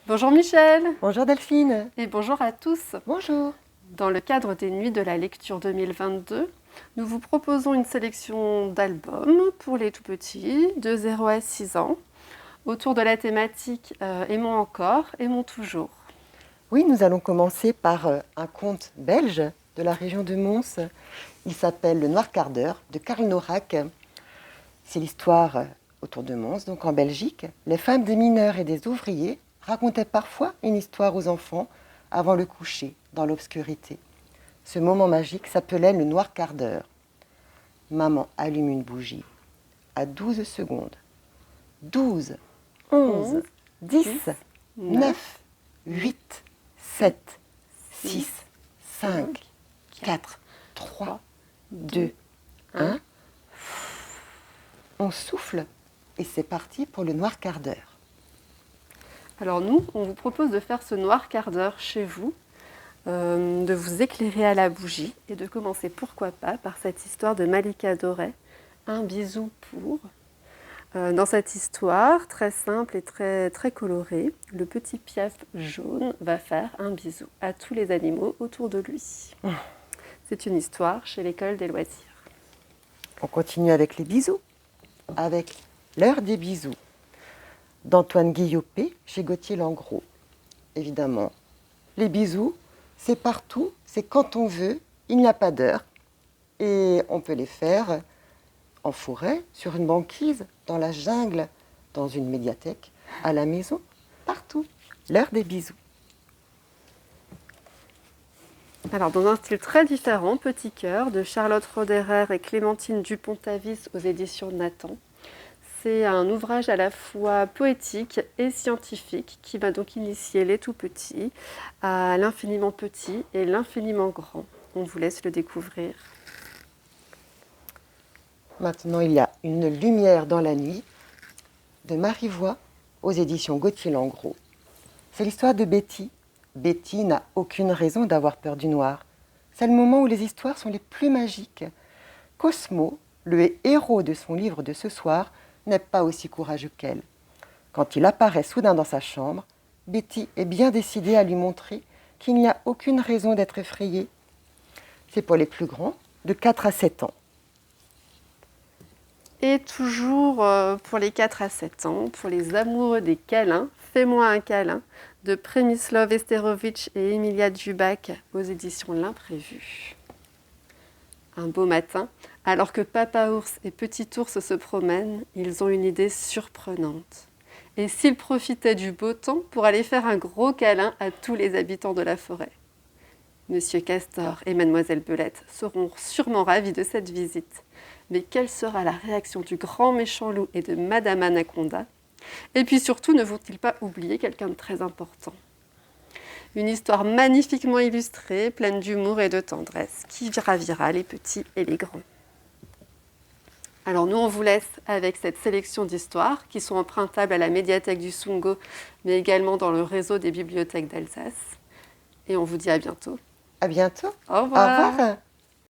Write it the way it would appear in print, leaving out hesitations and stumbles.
Bonjour Michel Bonjour Delphine. et bonjour à tous. Bonjour. Dans le cadre des Nuits de la lecture 2022, nous vous proposons une sélection d'albums pour les tout petits, de 0 à 6 ans, autour de la thématique Aimons encore, aimons toujours. Oui, nous allons commencer par un conte belge de la région de Mons. Il s'appelle Le Noir Quart d'heure de Karl Norak. C'est l'histoire autour de Mons, donc en Belgique. Les femmes des mineurs et des ouvriers racontaient parfois une histoire aux enfants avant le coucher, dans l'obscurité. Ce moment magique s'appelait le Noir Quart d'heure. Maman allume une bougie à 12 secondes. 12, 11, 10, 9, 8, 7, 6, 5, 4, 3, 2, 1. On souffle et c'est parti pour le noir quart d'heure. Alors nous, on vous propose de faire ce noir quart d'heure chez vous, de vous éclairer à la bougie et de commencer pourquoi pas par cette histoire de Malika Doré, Un bisou pour. Dans cette histoire, très simple et très colorée, le petit piaf jaune va faire un bisou à tous les animaux autour de lui. C'est une histoire chez l'école des loisirs. On continue avec les bisous, avec l'heure des bisous d'Antoine Guillopé chez Gauthier Langros. Évidemment, les bisous, c'est partout, c'est quand on veut, il n'y a pas d'heure. Et on peut les faire en forêt, sur une banquise, dans la jungle, dans une médiathèque, à la maison, partout. L'heure des bisous. Alors, dans un style très différent, Petit cœur de Charlotte Roderer et Clémentine Dupont-Avis aux éditions Nathan. C'est un ouvrage à la fois poétique et scientifique qui va donc initier les tout petits à l'infiniment petit et l'infiniment grand. On vous laisse le découvrir. Maintenant, il y a Une lumière dans la nuit de Marie Voix aux éditions Gauthier Langros. C'est l'histoire de Betty. Betty n'a aucune raison d'avoir peur du noir. C'est le moment où les histoires sont les plus magiques. Cosmo, le héros de son livre de ce soir, n'est pas aussi courageux qu'elle. Quand il apparaît soudain dans sa chambre, Betty est bien décidée à lui montrer qu'il n'y a aucune raison d'être effrayée. C'est pour les plus grands, de 4 à 7 ans. Et toujours pour les 4 à 7 ans, pour les amoureux des câlins, Fais-moi un câlin de Przemysław Esterovitch et Emilia Djubac aux éditions L'Imprévu. Un beau matin, alors que Papa Ours et Petit Ours se promènent, ils ont une idée surprenante. Et s'ils profitaient du beau temps pour aller faire un gros câlin à tous les habitants de la forêt? Monsieur Castor et Mademoiselle Belette seront sûrement ravis de cette visite. Mais quelle sera la réaction du grand méchant loup et de Madame Anaconda? Et puis surtout, ne vont-ils pas oublier quelqu'un de très important? Une histoire magnifiquement illustrée, pleine d'humour et de tendresse, qui ravira les petits et les grands. Alors nous, on vous laisse avec cette sélection d'histoires qui sont empruntables à la médiathèque du Sungo, mais également dans le réseau des bibliothèques d'Alsace. Et on vous dit à bientôt. À bientôt. Au revoir. Au revoir.